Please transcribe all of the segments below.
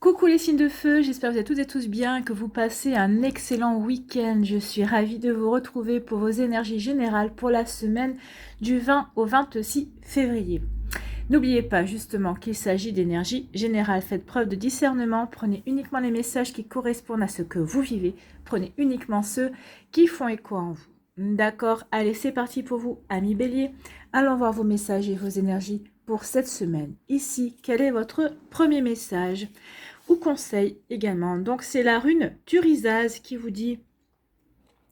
Coucou les signes de feu, j'espère que vous êtes toutes et tous bien, que vous passez un excellent week-end. Je suis ravie de vous retrouver pour vos énergies générales pour la semaine du 20 au 26 février. N'oubliez pas justement qu'il s'agit d'énergie générale. Faites preuve de discernement, prenez uniquement les messages qui correspondent à ce que vous vivez, prenez uniquement ceux qui font écho en vous. D'accord, allez c'est parti pour vous, amis bélier. Allons voir vos messages et vos énergies pour cette semaine. Ici, quel est votre premier message ou conseil également? Donc c'est la rune Turisaz qui vous dit: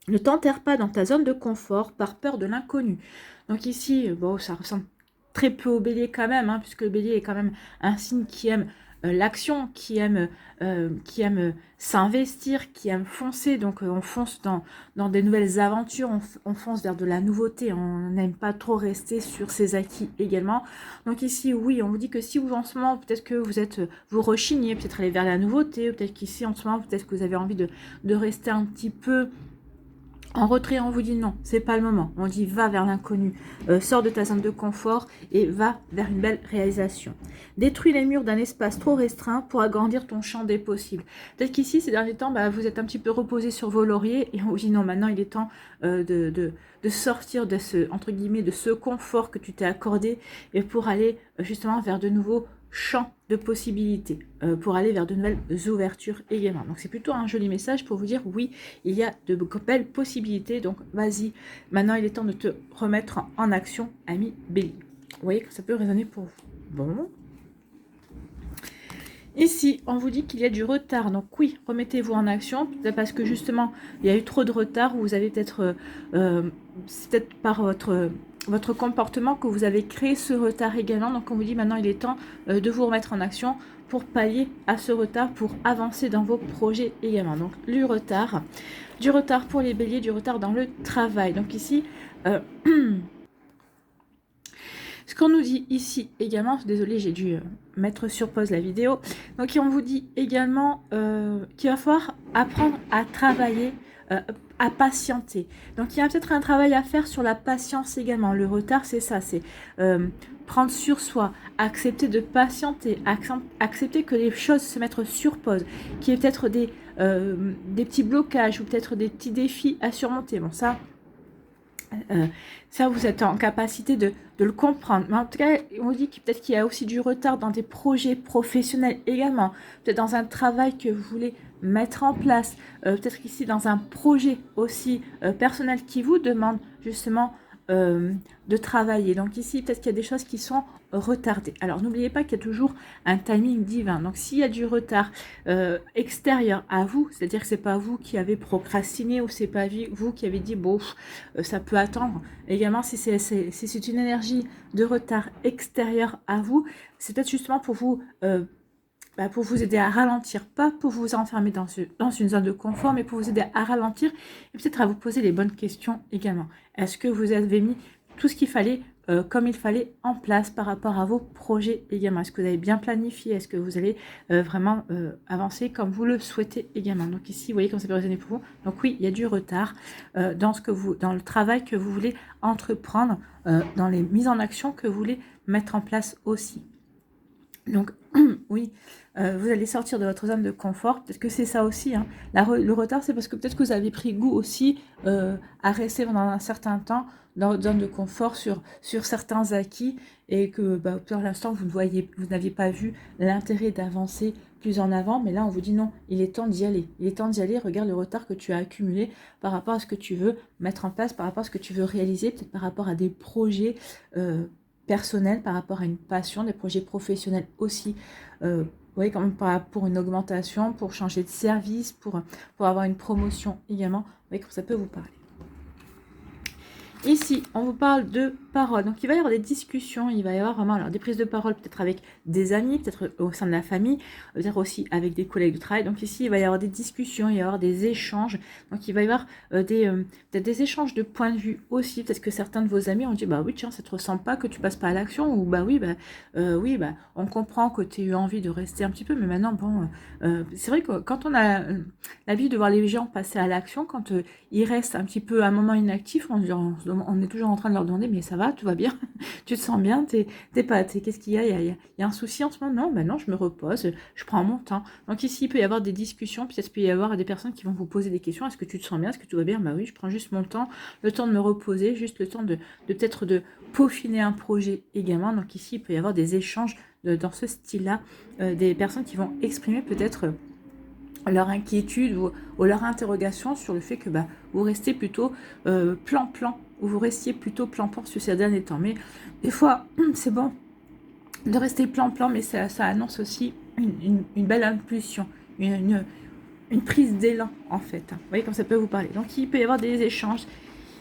ne t'enterre pas dans ta zone de confort par peur de l'inconnu. Donc ici, bon, ça ressemble très peu au bélier quand même, hein, puisque le bélier est quand même un signe qui aime l'action, qui aime s'investir, qui aime foncer. Donc on fonce dans des nouvelles aventures, on fonce vers de la nouveauté, on n'aime pas trop rester sur ses acquis également. Donc ici, oui, on vous dit que si vous en ce moment, peut-être que vous rechignez, peut-être aller vers la nouveauté, peut-être qu'ici en ce moment, peut-être que vous avez envie de rester un petit peu en retrait, on vous dit non, c'est pas le moment. On dit va vers l'inconnu, sors de ta zone de confort et va vers une belle réalisation. Détruis les murs d'un espace trop restreint pour agrandir ton champ des possibles. Peut-être qu'ici, ces derniers temps, vous êtes un petit peu reposé sur vos lauriers et on vous dit non, maintenant il est temps de sortir de ce, entre guillemets, de ce confort que tu t'es accordé et pour aller justement vers de nouveaux champ de possibilités, pour aller vers de nouvelles ouvertures également. Donc c'est plutôt un joli message pour vous dire oui, il y a de belles possibilités, donc vas-y, maintenant il est temps de te remettre en action, ami bélier. Vous voyez que ça peut résonner pour vous. Bon. Ici, on vous dit qu'il y a du retard, donc oui, remettez-vous en action, parce que justement, il y a eu trop de retard, vous avez peut-être, c'est peut-être par votre comportement que vous avez créé ce retard également, donc on vous dit maintenant il est temps de vous remettre en action pour pallier à ce retard, pour avancer dans vos projets également. Donc du retard pour les béliers, du retard dans le travail. Donc ici, ce qu'on nous dit ici également, désolé, j'ai dû mettre sur pause la vidéo. Donc on vous dit également qu'il va falloir apprendre à travailler, à patienter. Donc il y a peut-être un travail à faire sur la patience également. Le retard, c'est ça, c'est prendre sur soi, accepter de patienter, accepter que les choses se mettent sur pause, qu'il y ait peut-être des petits blocages ou peut-être des petits défis à surmonter. Bon, ça, vous êtes en capacité de le comprendre. Mais en tout cas, on dit peut-être qu'il y a aussi du retard dans des projets professionnels également. Peut-être dans un travail que vous voulez mettre en place. Peut-être qu'ici, dans un projet aussi personnel qui vous demande justement de travailler. Donc ici, peut-être qu'il y a des choses qui sont retardées. Alors, n'oubliez pas qu'il y a toujours un timing divin. Donc, s'il y a du retard extérieur à vous, c'est-à-dire que c'est pas vous qui avez procrastiné ou c'est pas vous qui avez dit, bon, ça peut attendre. Également, si c'est une énergie de retard extérieur à vous, c'est peut-être justement pour vous aider à ralentir, pas pour vous enfermer dans une zone de confort, mais pour vous aider à ralentir et peut-être à vous poser les bonnes questions également. Est-ce que vous avez mis tout ce qu'il fallait, comme il fallait, en place par rapport à vos projets également? Est-ce que vous avez bien planifié? Est-ce que vous allez vraiment avancer comme vous le souhaitez également? Donc ici, vous voyez comme ça peut résonner pour vous. Donc oui, il y a du retard dans le travail que vous voulez entreprendre, dans les mises en action que vous voulez mettre en place aussi. Donc oui, vous allez sortir de votre zone de confort, peut-être que c'est ça aussi, hein. Le retard, c'est parce que peut-être que vous avez pris goût aussi à rester pendant un certain temps dans votre zone de confort sur certains acquis et que pour l'instant vous n'aviez pas vu l'intérêt d'avancer plus en avant, mais là on vous dit non, il est temps d'y aller, regarde le retard que tu as accumulé par rapport à ce que tu veux mettre en place, par rapport à ce que tu veux réaliser, peut-être par rapport à des projets personnel, par rapport à une passion, des projets professionnels aussi, vous voyez, quand même pour une augmentation, pour changer de service, pour avoir une promotion également, vous voyez comme ça peut vous parler. Ici, on vous parle de paroles. Donc, il va y avoir des discussions, il va y avoir vraiment des prises de parole, peut-être avec des amis, peut-être au sein de la famille, peut-être aussi avec des collègues de travail. Donc, ici, il va y avoir des discussions, il va y avoir des échanges. Donc, il va y avoir peut-être des échanges de points de vue aussi. Peut-être que certains de vos amis ont dit, bah oui, tiens, ça te ressemble pas que tu passes pas à l'action. Ou oui, on comprend que tu as eu envie de rester un petit peu. Mais maintenant, bon, c'est vrai que quand on a l'habitude de voir les gens passer à l'action, quand ils restent un petit peu un moment inactifs, on se on est toujours en train de leur demander, mais ça va, tout va bien, tu te sens bien, qu'est-ce qu'il y a, il y a un souci en ce moment? Non, ben non, je me repose, je prends mon temps. Donc ici, il peut y avoir des discussions, peut-être qu'il peut y avoir des personnes qui vont vous poser des questions. Est-ce que tu te sens bien? Est-ce que tout va bien? Bah oui, je prends juste mon temps, le temps de me reposer, juste le temps de peut-être de peaufiner un projet également. Donc ici, il peut y avoir des échanges dans ce style-là, des personnes qui vont exprimer peut-être leur inquiétude ou leur interrogation sur le fait que vous restez plutôt plan-plan, ou vous restiez plutôt plan-plan sur ces derniers temps. Mais des fois, c'est bon de rester plan-plan, mais ça annonce aussi une belle impulsion, une prise d'élan, en fait. Vous voyez, comme ça peut vous parler. Donc, il peut y avoir des échanges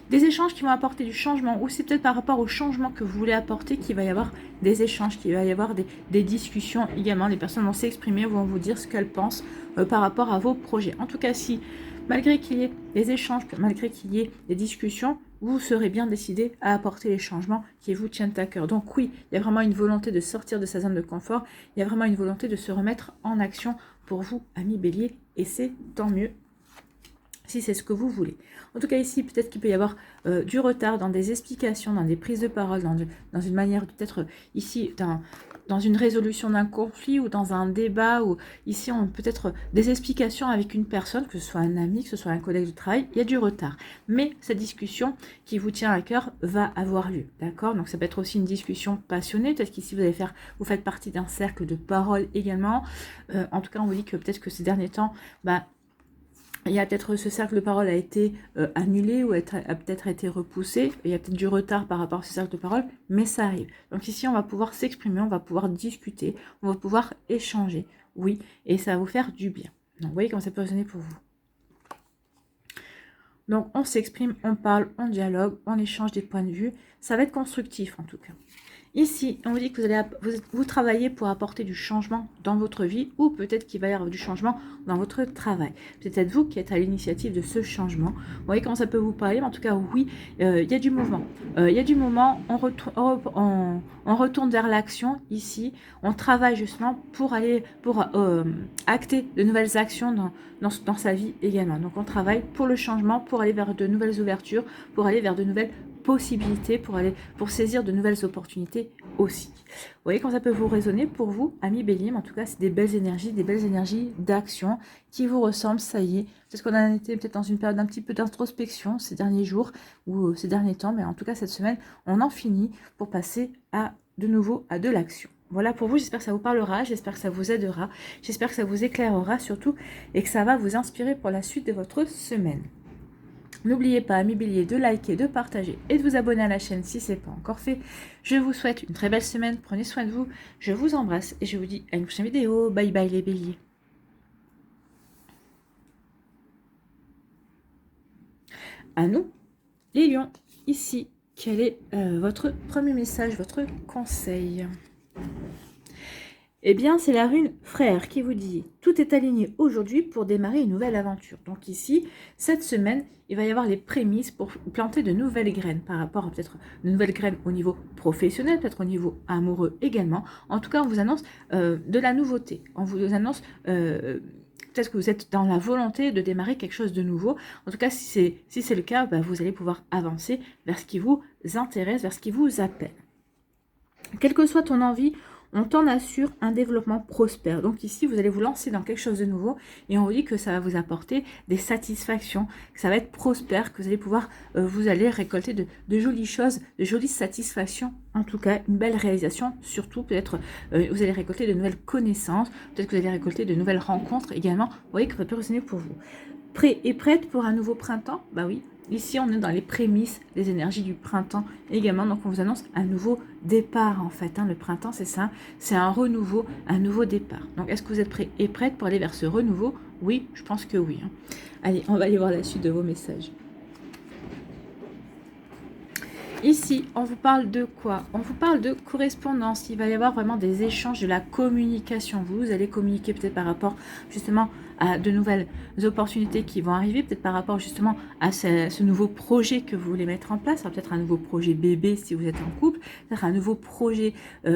qui vont apporter du changement, ou c'est peut-être par rapport au changement que vous voulez apporter qu'il va y avoir des échanges, qu'il va y avoir des discussions également. Les personnes vont s'exprimer, vont vous dire ce qu'elles pensent par rapport à vos projets. En tout cas, si malgré qu'il y ait des échanges, malgré qu'il y ait des discussions, vous serez bien décidé à apporter les changements qui vous tiennent à cœur. Donc oui, il y a vraiment une volonté de sortir de sa zone de confort, il y a vraiment une volonté de se remettre en action pour vous, amis Bélier, et c'est tant mieux si c'est ce que vous voulez. En tout cas ici, peut-être qu'il peut y avoir du retard dans des explications, dans des prises de parole, dans une manière peut-être ici, dans une résolution d'un conflit ou dans un débat, ou ici on peut-être des explications avec une personne, que ce soit un ami, que ce soit un collègue de travail, il y a du retard. Mais cette discussion qui vous tient à cœur va avoir lieu, d'accord? Donc ça peut être aussi une discussion passionnée, peut-être qu'ici vous faites partie d'un cercle de parole également. En tout cas, on vous dit que peut-être que ces derniers temps, il y a peut-être ce cercle de parole a été annulé ou a peut-être été repoussé. Il y a peut-être du retard par rapport à ce cercle de parole, mais ça arrive. Donc ici, on va pouvoir s'exprimer, on va pouvoir discuter, on va pouvoir échanger. Oui, et ça va vous faire du bien. Donc, vous voyez comment ça peut résonner pour vous. Donc, on s'exprime, on parle, on dialogue, on échange des points de vue. Ça va être constructif, en tout cas. Ici, on vous dit que vous travaillez pour apporter du changement dans votre vie, ou peut-être qu'il va y avoir du changement dans votre travail. Peut-être vous qui êtes à l'initiative de ce changement. Vous voyez comment ça peut vous parler, mais en tout cas, oui, il y a du mouvement. Il y a du mouvement, on retourne vers l'action ici. On travaille justement pour acter de nouvelles actions dans sa vie également. Donc, on travaille pour le changement, pour aller vers de nouvelles ouvertures, pour aller vers de nouvelles possibilités, pour saisir de nouvelles opportunités aussi. Vous voyez quand ça peut vous résonner pour vous, amis Bélier, mais en tout cas, c'est des belles énergies d'action qui vous ressemblent, ça y est. Peut-être qu'on a été peut-être dans une période un petit peu d'introspection ces derniers jours ou ces derniers temps, mais en tout cas, cette semaine, on en finit pour passer de nouveau à de l'action. Voilà pour vous, j'espère que ça vous parlera, j'espère que ça vous aidera, j'espère que ça vous éclairera surtout et que ça va vous inspirer pour la suite de votre semaine. N'oubliez pas, amis Bélier, de liker, de partager et de vous abonner à la chaîne si ce n'est pas encore fait. Je vous souhaite une très belle semaine, prenez soin de vous, je vous embrasse et je vous dis à une prochaine vidéo. Bye bye les Béliers. À nous, les lions, ici, quel est votre premier message, votre conseil ? Eh bien, c'est la rune frère qui vous dit « Tout est aligné aujourd'hui pour démarrer une nouvelle aventure ». Donc ici, cette semaine, il va y avoir les prémices pour planter de nouvelles graines par rapport à peut-être de nouvelles graines au niveau professionnel, peut-être au niveau amoureux également. En tout cas, on vous annonce de la nouveauté. On vous annonce peut-être que vous êtes dans la volonté de démarrer quelque chose de nouveau. En tout cas, si c'est le cas, vous allez pouvoir avancer vers ce qui vous intéresse, vers ce qui vous appelle. Quelle que soit ton envie, on t'en assure un développement prospère. Donc ici, vous allez vous lancer dans quelque chose de nouveau et on vous dit que ça va vous apporter des satisfactions, que ça va être prospère, que vous allez pouvoir, vous allez récolter de jolies choses, de jolies satisfactions. En tout cas, une belle réalisation. Surtout, peut-être, vous allez récolter de nouvelles connaissances, peut-être que vous allez récolter de nouvelles rencontres également. Vous voyez que ça peut résonner pour vous. Prêt et prête pour un nouveau printemps? Bah oui. Ici, on est dans les prémices des énergies du printemps également. Donc, on vous annonce un nouveau départ, en fait. Le printemps, c'est ça. C'est un renouveau, un nouveau départ. Donc, est-ce que vous êtes prêts et prêtes pour aller vers ce renouveau? Oui, je pense que oui. Allez, on va aller voir la suite de vos messages. Ici, on vous parle de quoi? On vous parle de correspondance. Il va y avoir vraiment des échanges, de la communication. Vous allez communiquer peut-être par rapport justement à de nouvelles opportunités qui vont arriver, peut-être par rapport justement à ce nouveau projet que vous voulez mettre en place. Peut-être un nouveau projet bébé si vous êtes en couple, peut-être un nouveau projet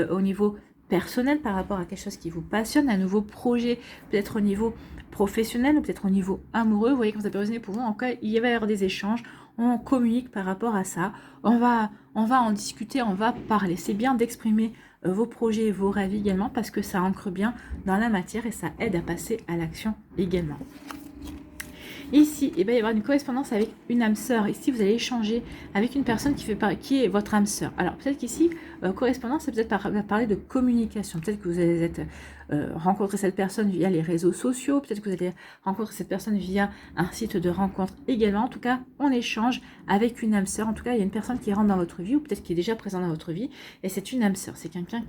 au niveau personnel par rapport à quelque chose qui vous passionne, un nouveau projet peut-être au niveau professionnel ou peut-être au niveau amoureux. Vous voyez comme ça peut résonner pour vous. En cas, il va y avoir des échanges. on communique par rapport à ça, on va en discuter, on va parler. C'est bien d'exprimer vos projets, vos rêves également, parce que ça ancre bien dans la matière et ça aide à passer à l'action également. Ici, il va y avoir une correspondance avec une âme sœur. Ici, vous allez échanger avec une personne qui est votre âme sœur. Alors, peut-être qu'ici, correspondance, c'est peut-être parler de communication. Peut-être que vous allez rencontrer cette personne via les réseaux sociaux. Peut-être que vous allez rencontrer cette personne via un site de rencontre également. En tout cas, on échange avec une âme sœur. En tout cas, il y a une personne qui rentre dans votre vie ou peut-être qui est déjà présente dans votre vie. Et c'est une âme sœur. C'est quelqu'un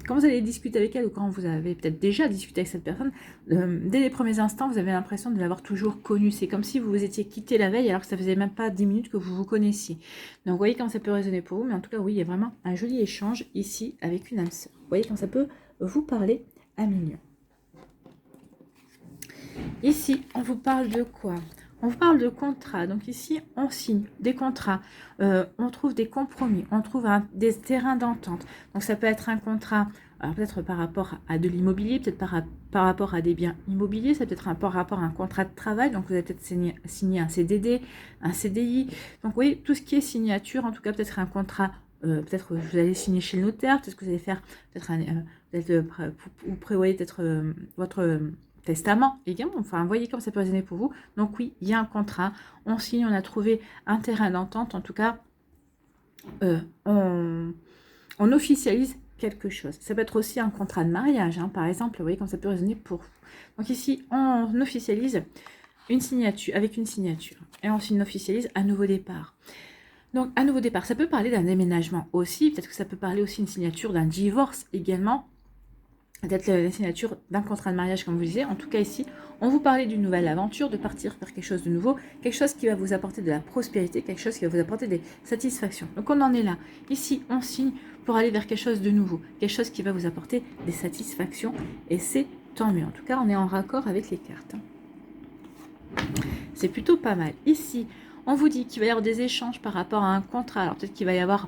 quand vous allez discuter avec elle ou quand vous avez peut-être déjà discuté avec cette personne, dès les premiers instants, vous avez l'impression de l'avoir toujours connue. C'est comme si vous vous étiez quitté la veille alors que ça faisait même pas 10 minutes que vous vous connaissiez. Donc, vous voyez quand ça peut résonner pour vous. Mais en tout cas, oui, il y a vraiment un joli échange ici avec une âme sœur. Vous voyez quand ça peut vous parler à millions. Ici, on vous parle de quoi? On vous parle de contrats. Donc ici, on signe des contrats, on trouve des compromis, on trouve des terrains d'entente. Donc ça peut être un contrat, alors peut-être par rapport à de l'immobilier, peut-être par rapport à des biens immobiliers, ça peut être par rapport à un contrat de travail. Donc vous avez peut-être signé un CDD, un CDI. Donc vous voyez, tout ce qui est signature, en tout cas peut-être un contrat, peut-être vous allez signer chez le notaire, peut-être que vous allez faire, vous prévoyez peut-être votre... testament également, enfin voyez comme ça peut résonner pour vous. Donc oui, il y a un contrat, on signe, on a trouvé un terrain d'entente, en tout cas on officialise quelque chose. Ça peut être aussi un contrat de mariage, hein, par exemple, vous voyez comme ça peut résonner pour vous. Donc ici, on officialise une signature, avec une signature, et on officialise un nouveau départ. Donc un nouveau départ, ça peut parler d'un déménagement aussi, peut-être que ça peut parler aussi d'une signature d'un divorce également, peut-être la signature d'un contrat de mariage comme vous disiez. En tout cas ici, on vous parlait d'une nouvelle aventure, de partir vers quelque chose de nouveau, quelque chose qui va vous apporter de la prospérité, quelque chose qui va vous apporter des satisfactions. Donc on en est là. Ici, on signe pour aller vers quelque chose de nouveau, quelque chose qui va vous apporter des satisfactions et c'est tant mieux. En tout cas, on est en raccord avec les cartes. C'est plutôt pas mal. Ici, on vous dit qu'il va y avoir des échanges par rapport à un contrat. Alors peut-être qu'il va y avoir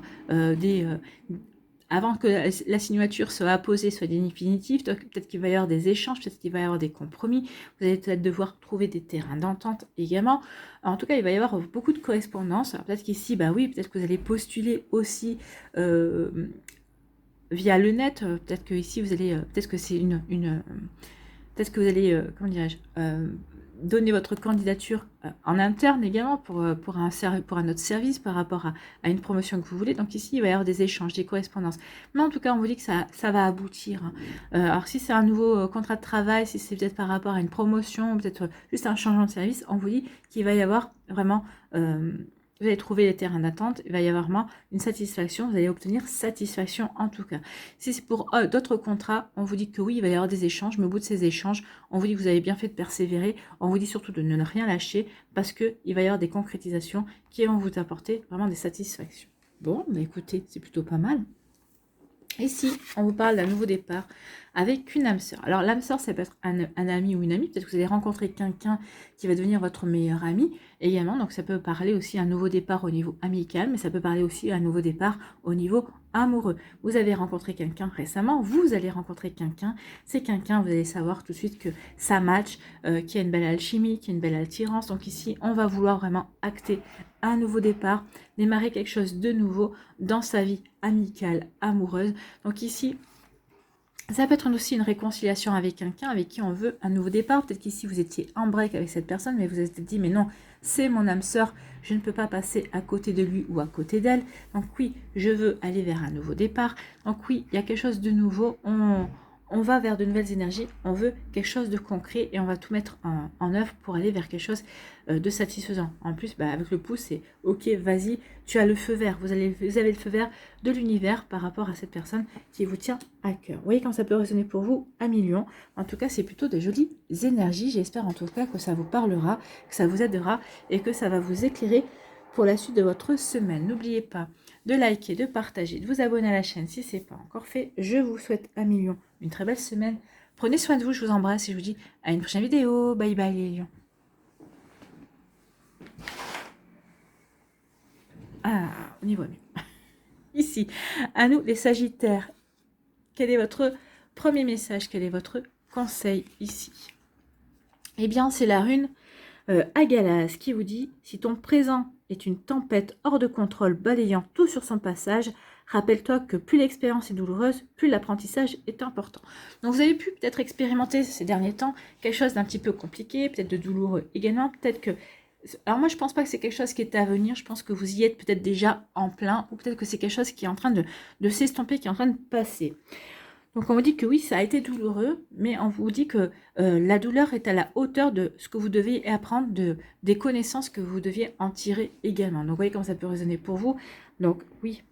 avant que la signature soit apposée, soit définitive, peut-être qu'il va y avoir des échanges, peut-être qu'il va y avoir des compromis, vous allez peut-être devoir trouver des terrains d'entente également. Alors, en tout cas, il va y avoir beaucoup de correspondances. Alors peut-être qu'ici, bah oui, peut-être que vous allez postuler aussi via le net, peut-être que ici vous allez, peut-être que c'est peut-être que vous allez, comment dirais-je, donner votre candidature en interne également pour un autre service par rapport à une promotion que vous voulez. Donc ici, il va y avoir des échanges, des correspondances. Mais en tout cas, on vous dit que ça va aboutir. Hein. Alors si c'est un nouveau contrat de travail, si c'est peut-être par rapport à une promotion, peut-être juste un changement de service, on vous dit qu'il va y avoir vraiment... vous allez trouver les terrains d'attente, il va y avoir vraiment une satisfaction, vous allez obtenir satisfaction en tout cas. Si c'est pour d'autres contrats, on vous dit que oui, il va y avoir des échanges, mais au bout de ces échanges, on vous dit que vous avez bien fait de persévérer, on vous dit surtout de ne rien lâcher, parce qu'il va y avoir des concrétisations qui vont vous apporter vraiment des satisfactions. Bon, bah écoutez, c'est plutôt pas mal. Ici, on vous parle d'un nouveau départ avec une âme sœur. Alors, l'âme sœur, ça peut être un ami ou une amie. Peut-être que vous allez rencontrer quelqu'un qui va devenir votre meilleur ami également. Donc, ça peut parler aussi d'un nouveau départ au niveau amical, mais ça peut parler aussi d'un nouveau départ au niveau amoureux. Vous avez rencontré quelqu'un récemment, vous allez rencontrer quelqu'un. C'est quelqu'un, vous allez savoir tout de suite que ça match, qu'il y a une belle alchimie, qu'il y a une belle attirance. Donc ici, on va vouloir vraiment acter un nouveau départ, démarrer quelque chose de nouveau dans sa vie amicale, amoureuse. Donc ici, ça peut être aussi une réconciliation avec quelqu'un avec qui on veut un nouveau départ. Peut-être qu'ici, vous étiez en break avec cette personne, mais vous vous êtes dit, mais non, c'est mon âme sœur, je ne peux pas passer à côté de lui ou à côté d'elle. Donc oui, je veux aller vers un nouveau départ. Donc oui, il y a quelque chose de nouveau. On va vers de nouvelles énergies, on veut quelque chose de concret et on va tout mettre en œuvre pour aller vers quelque chose de satisfaisant. En plus, bah, avec le pouce, c'est ok, vas-y, tu as le feu vert. Vous avez le feu vert de l'univers par rapport à cette personne qui vous tient à cœur. Vous voyez quand ça peut résonner pour vous à millions. En tout cas, c'est plutôt de jolies énergies. J'espère en tout cas que ça vous parlera, que ça vous aidera et que ça va vous éclairer pour la suite de votre semaine. N'oubliez pas de liker, de partager, de vous abonner à la chaîne si ce n'est pas encore fait. Je vous souhaite à millions une très belle semaine. Prenez soin de vous, je vous embrasse et je vous dis à une prochaine vidéo. Bye bye les lions. Ah, on y voit mieux. Ici, à nous les Sagittaires. Quel est votre premier message? Quel est votre conseil ici? Eh bien, c'est la rune Agalas qui vous dit « Si ton présent est une tempête hors de contrôle balayant tout sur son passage, rappelle-toi que plus l'expérience est douloureuse, plus l'apprentissage est important. » Donc vous avez pu peut-être expérimenter ces derniers temps quelque chose d'un petit peu compliqué, peut-être de douloureux également, peut-être que... Alors moi je pense pas que c'est quelque chose qui est à venir, je pense que vous y êtes peut-être déjà en plein, ou peut-être que c'est quelque chose qui est en train de s'estomper, qui est en train de passer. Donc on vous dit que oui, ça a été douloureux, mais on vous dit que la douleur est à la hauteur de ce que vous deviez apprendre, des connaissances que vous deviez en tirer également. Donc vous voyez comment ça peut résonner pour vous. Donc oui,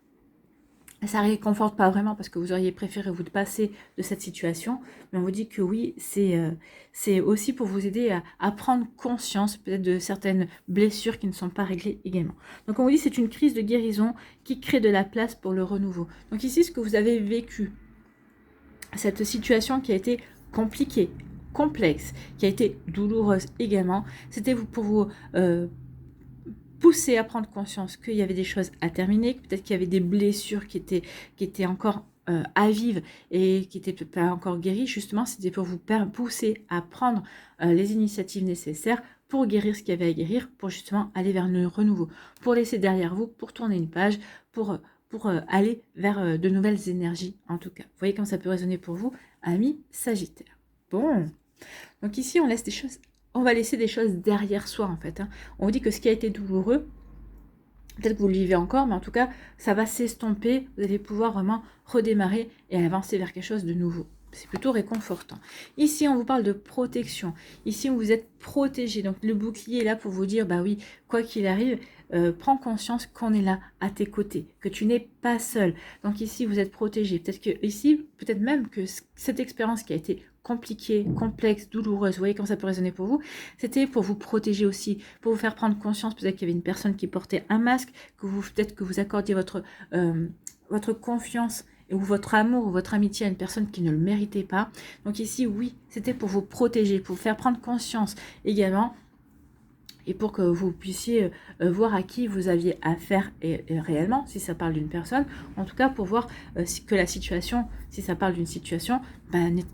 ça ne réconforte pas vraiment parce que vous auriez préféré vous passer de cette situation, mais on vous dit que oui, c'est aussi pour vous aider à prendre conscience peut-être de certaines blessures qui ne sont pas réglées également. Donc on vous dit que c'est une crise de guérison qui crée de la place pour le renouveau. Donc ici, ce que vous avez vécu, cette situation qui a été compliquée, complexe, qui a été douloureuse également, c'était pour vous pousser à prendre conscience qu'il y avait des choses à terminer, peut-être qu'il y avait des blessures qui étaient encore à vivre et qui n'étaient peut-être pas encore guéries. Justement, c'était pour vous pousser à prendre les initiatives nécessaires pour guérir ce qu'il y avait à guérir, pour justement aller vers le renouveau, pour laisser derrière vous, pour tourner une page, pour aller vers de nouvelles énergies en tout cas. Vous voyez comme ça peut résonner pour vous, amis Sagittaire. Bon, donc ici on laisse des choses, on va laisser des choses derrière soi en fait. On vous dit que ce qui a été douloureux, peut-être que vous le vivez encore, mais en tout cas ça va s'estomper, vous allez pouvoir vraiment redémarrer et avancer vers quelque chose de nouveau. C'est plutôt réconfortant. Ici, on vous parle de protection. Ici, vous êtes protégé. Donc, le bouclier est là pour vous dire, bah oui, quoi qu'il arrive, prends conscience qu'on est là à tes côtés, que tu n'es pas seul. Donc ici, vous êtes protégé. Peut-être que ici, peut-être même que cette expérience qui a été compliquée, complexe, douloureuse, vous voyez comment ça peut résonner pour vous, c'était pour vous protéger aussi, pour vous faire prendre conscience, peut-être qu'il y avait une personne qui portait un masque, que vous peut-être que vous accordiez votre confiance ou votre amour ou votre amitié à une personne qui ne le méritait pas. Donc ici, oui, c'était pour vous protéger, pour vous faire prendre conscience également et pour que vous puissiez voir à qui vous aviez affaire et réellement, si ça parle d'une personne, en tout cas pour voir que la situation, si ça parle d'une situation,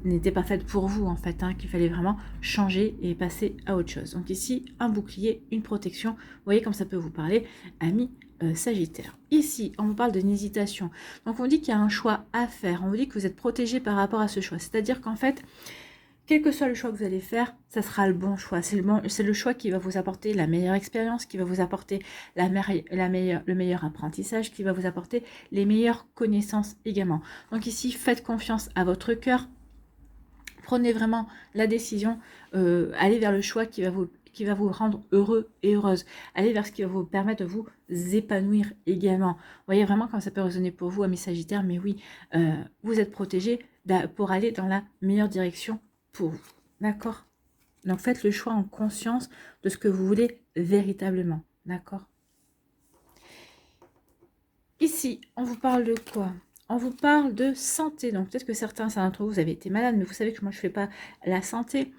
n'était pas faite pour vous en fait, qu'il fallait vraiment changer et passer à autre chose. Donc ici, un bouclier, une protection, vous voyez comme ça peut vous parler, amis Sagittaire. Ici, on vous parle d'une hésitation. Donc on dit qu'il y a un choix à faire, on vous dit que vous êtes protégé par rapport à ce choix, c'est-à-dire qu'en fait, quel que soit le choix que vous allez faire, ça sera le bon choix. C'est le choix qui va vous apporter la meilleure expérience, qui va vous apporter le meilleur apprentissage, qui va vous apporter les meilleures connaissances également. Donc ici, faites confiance à votre cœur. Prenez vraiment la décision, allez vers le choix qui va vous rendre heureux et heureuse. Allez vers ce qui va vous permettre de vous épanouir également. Vous voyez vraiment comme ça peut résonner pour vous, amis Sagittaires, mais oui, vous êtes protégés pour aller dans la meilleure direction pour vous. D'accord? Donc faites le choix en conscience de ce que vous voulez véritablement. D'accord? Ici, on vous parle de quoi? On vous parle de santé. Donc peut-être que certains d'entre vous, vous avez été malade, mais vous savez que moi je ne fais pas la santé.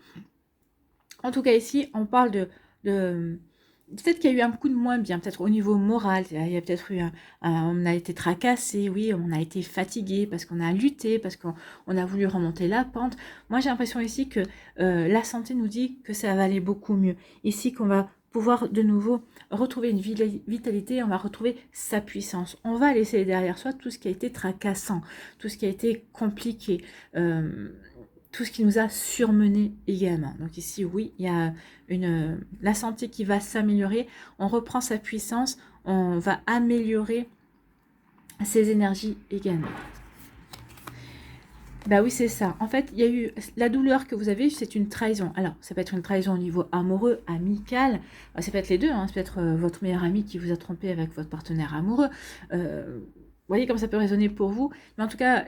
En tout cas ici, on parle de peut-être qu'il y a eu un coup de moins bien, peut-être au niveau moral, il y a peut-être eu on a été tracassé, oui, on a été fatigué parce qu'on a lutté, parce qu'on a voulu remonter la pente. Moi, j'ai l'impression ici que la santé nous dit que ça va aller beaucoup mieux. Ici, qu'on va pouvoir de nouveau retrouver une vitalité, on va retrouver sa puissance. On va laisser derrière soi tout ce qui a été tracassant, tout ce qui a été compliqué, tout ce qui nous a surmené également. Donc ici, oui, il y a la santé qui va s'améliorer, on reprend sa puissance, on va améliorer ses énergies également. Bah oui, c'est ça. En fait, il y a eu la douleur que vous avez eue, c'est une trahison. Alors, ça peut être une trahison au niveau amoureux, amical. Ça peut être les deux. Ça peut être votre meilleur ami qui vous a trompé avec votre partenaire amoureux. Vous voyez comme ça peut résonner pour vous. Mais en tout cas,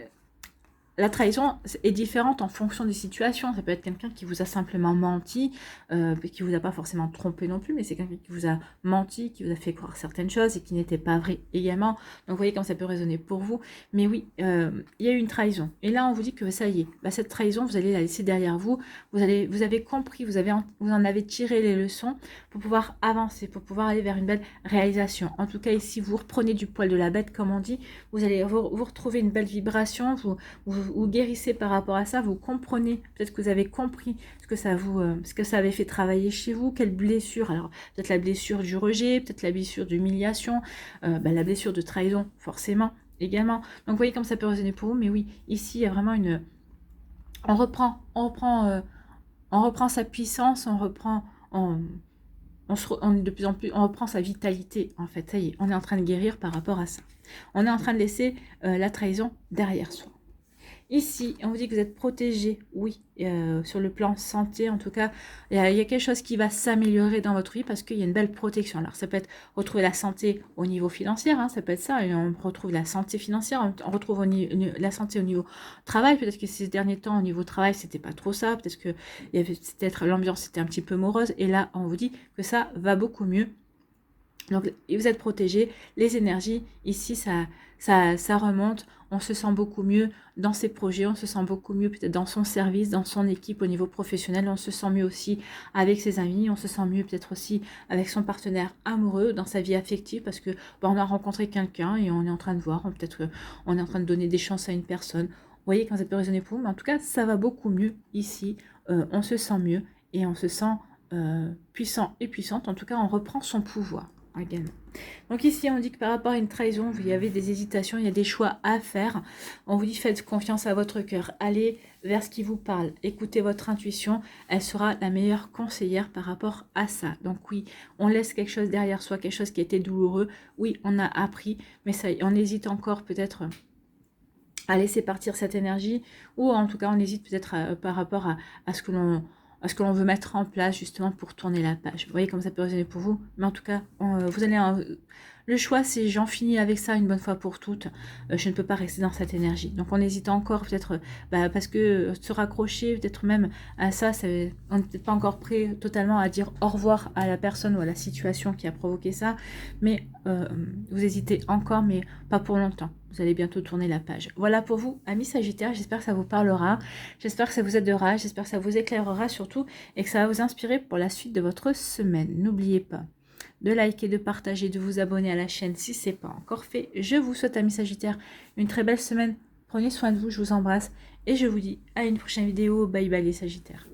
la trahison est différente en fonction des situations. Ça peut être quelqu'un qui vous a simplement menti, qui vous a pas forcément trompé non plus, mais c'est quelqu'un qui vous a menti, qui vous a fait croire certaines choses et qui n'étaient pas vraies également. Donc vous voyez comme ça peut résonner pour vous. Mais oui, il y a eu une trahison. Et là, on vous dit que ça y est, cette trahison, vous allez la laisser derrière vous. Vous avez compris, vous en avez tiré les leçons pour pouvoir avancer, pour pouvoir aller vers une belle réalisation. En tout cas, ici, vous reprenez du poil de la bête, comme on dit. Vous allez vous retrouver une belle vibration, vous vous guérissez par rapport à ça, vous comprenez, peut-être que vous avez compris ce que ça avait fait travailler chez vous, quelle blessure, alors peut-être la blessure du rejet, peut-être la blessure d'humiliation, la blessure de trahison, forcément, également. Donc vous voyez comme ça peut résonner pour vous, mais oui, ici il y a vraiment on reprend sa puissance, on est de plus en plus, on reprend sa vitalité, en fait, ça y est, on est en train de guérir par rapport à ça. On est en train de laisser la trahison derrière soi. Ici, on vous dit que vous êtes protégé, oui, sur le plan santé, en tout cas, il y a quelque chose qui va s'améliorer dans votre vie parce qu'il y a une belle protection. Alors, ça peut être retrouver la santé au niveau financier, hein, ça peut être ça, et on retrouve la santé financière, on retrouve la santé au niveau travail, peut-être que ces derniers temps, au niveau travail, c'était pas trop ça, peut-être que l'ambiance était un petit peu morose, et là, on vous dit que ça va beaucoup mieux. Donc, vous êtes protégé, les énergies, ici, ça remonte, on se sent beaucoup mieux dans ses projets, on se sent beaucoup mieux peut-être dans son service, dans son équipe au niveau professionnel, on se sent mieux aussi avec ses amis, on se sent mieux peut-être aussi avec son partenaire amoureux, dans sa vie affective, parce que on a rencontré quelqu'un et on est en train de voir, peut-être on est en train de donner des chances à une personne. Vous voyez quand ça peut résonner pour vous, mais en tout cas, ça va beaucoup mieux ici, on se sent mieux et on se sent puissant et puissante, en tout cas, on reprend son pouvoir. Également. Donc ici, on dit que par rapport à une trahison, il y avait des hésitations, il y a des choix à faire. On vous dit faites confiance à votre cœur, allez vers ce qui vous parle, écoutez votre intuition, elle sera la meilleure conseillère par rapport à ça. Donc oui, on laisse quelque chose derrière soi, quelque chose qui était douloureux. Oui, on a appris, mais ça, on hésite encore peut-être à laisser partir cette énergie, ou en tout cas on hésite peut-être par rapport à ce que l'on veut mettre en place justement pour tourner la page. Vous voyez comme ça peut résonner pour vous, mais en tout cas, vous allez le choix, c'est j'en finis avec ça une bonne fois pour toutes. Je ne peux pas rester dans cette énergie. Donc on hésite encore peut-être parce que se raccrocher peut-être même à ça, on n'est peut-être pas encore prêt totalement à dire au revoir à la personne ou à la situation qui a provoqué ça, mais vous hésitez encore, mais pas pour longtemps. Vous allez bientôt tourner la page. Voilà pour vous, amis Sagittaires. J'espère que ça vous parlera. J'espère que ça vous aidera. J'espère que ça vous éclairera surtout et que ça va vous inspirer pour la suite de votre semaine. N'oubliez pas de liker, de partager, de vous abonner à la chaîne si ce n'est pas encore fait. Je vous souhaite, amis Sagittaires, une très belle semaine. Prenez soin de vous, je vous embrasse et je vous dis à une prochaine vidéo. Bye bye les Sagittaires.